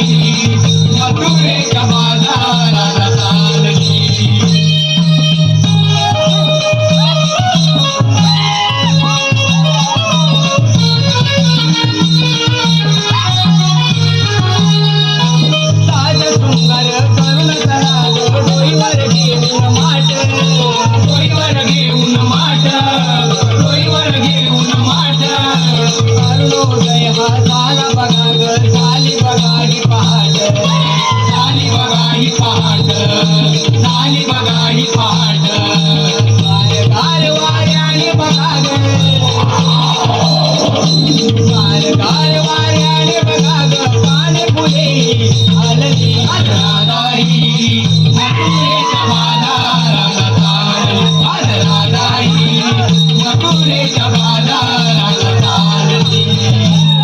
मथुरेच्या बाजाराला चालली. साज शृंगार करून तराग डोईवर घेऊन माट, डोईवर घेऊन माट, डोईवर घेऊन माट. अरुणोदय हा झाला बघा ग, झाली बघा ही पहाट, झाली बघा ही पहाट, झाली बघा ही पहाट. गार गार वाऱ्याने बघा ग, गार गार वाऱ्याने बघा ग, पाने फुले हलली राधाई. मथुरेच्या बाजाराला चालली, राधाई. मथुरेच्या बाजाराला